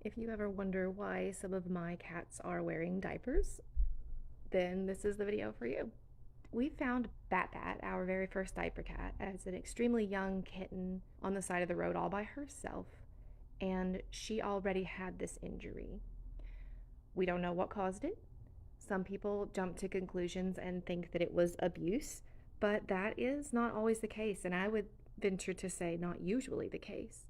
If you ever wonder why some of my cats are wearing diapers, then this is the video for you. We found Bat Bat, our very first diaper cat, as an extremely young kitten on the side of the road all by herself, and she already had this injury. We don't know what caused it. Some people jump to conclusions and think that it was abuse, but that is not always the case, and I would venture to say not usually the case.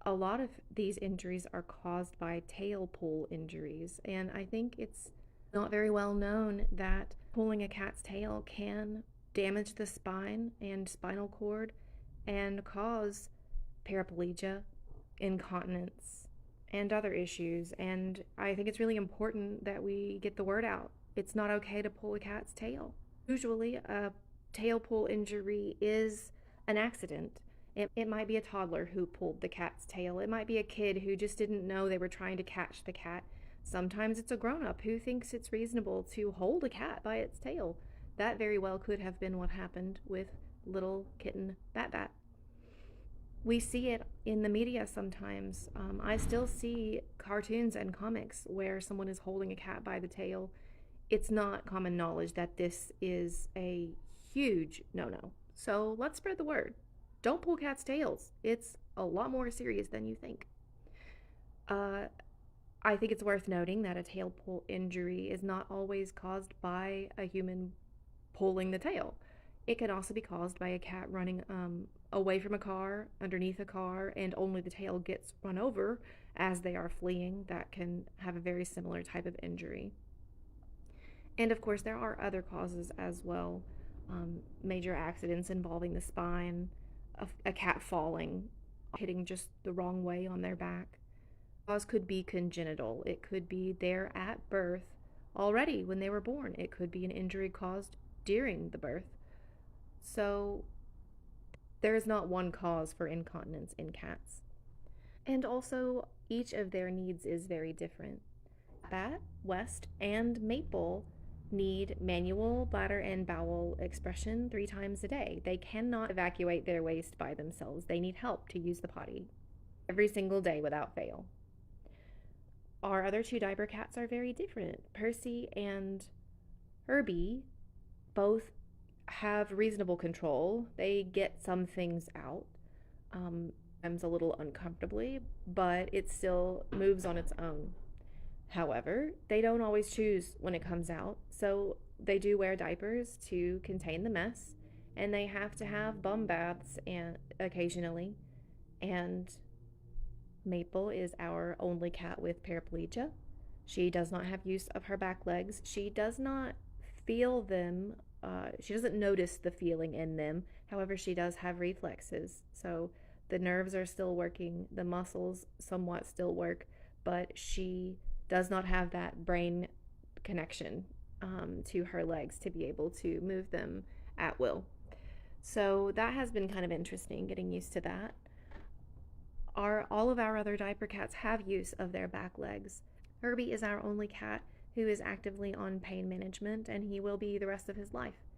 A lot of these injuries are caused by tail pull injuries, and I think it's not very well known that pulling a cat's tail can damage the spine and spinal cord and cause paraplegia, incontinence, and other issues. And I think it's really important that we get the word out. It's not okay to pull a cat's tail. Usually, a tail pull injury is an accident. It might be a toddler who pulled the cat's tail. It might be a kid who just didn't know they were trying to catch the cat. Sometimes it's a grown up who thinks it's reasonable to hold a cat by its tail. That very well could have been what happened with little kitten Bat Bat. We see it in the media sometimes. I still see cartoons and comics where someone is holding a cat by the tail. It's not common knowledge that this is a huge no no. So let's spread the word. Don't pull cats' tails. It's a lot more serious than you think. I think it's worth noting that a tail pull injury is not always caused by a human pulling the tail. It can also be caused by a cat running away from a car, underneath a car, and only the tail gets run over as they are fleeing. That can have a very similar type of injury. And of course, there are other causes as well. Major accidents involving the spine, a cat falling, hitting just the wrong way on their back. Cause could be congenital. It could be there at birth already when they were born. It could be an injury caused during the birth. So there is not one cause for incontinence in cats. And also, each of their needs is very different. Bat, West, and Maple need manual bladder and bowel expression 3 times a day. They cannot evacuate their waste by themselves. They need help to use the potty every single day without fail. Our other 2 diaper cats are very different. Percy and Herbie both have reasonable control. They get some things out, sometimes a little uncomfortably, but it still moves on its own. However, they don't always choose when it comes out, so they do wear diapers to contain the mess, and they have to have bum baths occasionally. And Maple is our only cat with paraplegia. She does not have use of her back legs. She does not feel them. She doesn't notice the feeling in them. However, she does have reflexes. So the nerves are still working, the muscles somewhat still work, but she does not have that brain connection to her legs to be able to move them at will. So that has been kind of interesting, getting used to that. All of our other diaper cats have use of their back legs. Herbie is our only cat who is actively on pain management, and he will be the rest of his life.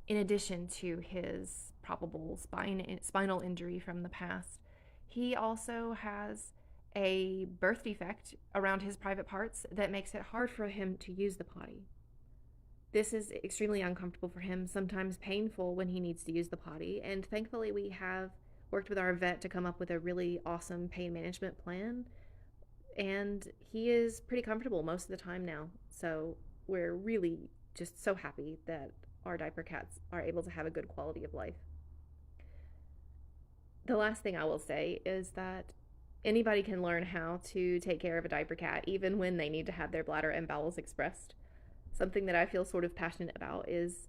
In addition to his probable spinal injury from the past, he also has a birth defect around his private parts that makes it hard for him to use the potty. This is extremely uncomfortable for him, sometimes painful when he needs to use the potty, and thankfully we have worked with our vet to come up with a really awesome pain management plan, and he is pretty comfortable most of the time now. So we're really just so happy that our diaper cats are able to have a good quality of life. The last thing I will say is that anybody can learn how to take care of a diaper cat, even when they need to have their bladder and bowels expressed. Something that I feel sort of passionate about is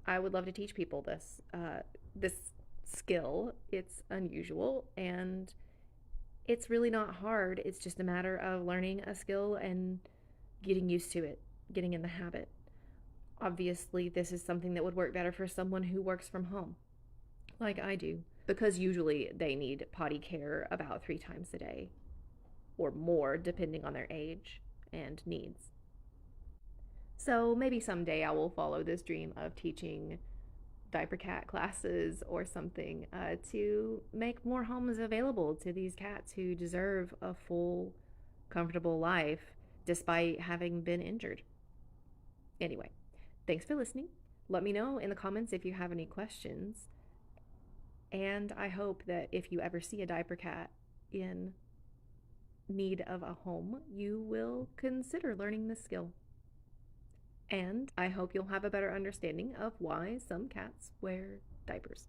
I would love to teach people this skill. It's unusual and it's really not hard. It's just a matter of learning a skill and getting used to it, getting in the habit. Obviously, this is something that would work better for someone who works from home, like I do, because usually they need potty care about 3 times a day or more, depending on their age and needs. So maybe someday I will follow this dream of teaching diaper cat classes or something to make more homes available to these cats who deserve a full comfortable life despite having been injured. Anyway, thanks for listening. Let me know in the comments if you have any questions. And I hope that if you ever see a diaper cat in need of a home, you will consider learning this skill. And I hope you'll have a better understanding of why some cats wear diapers.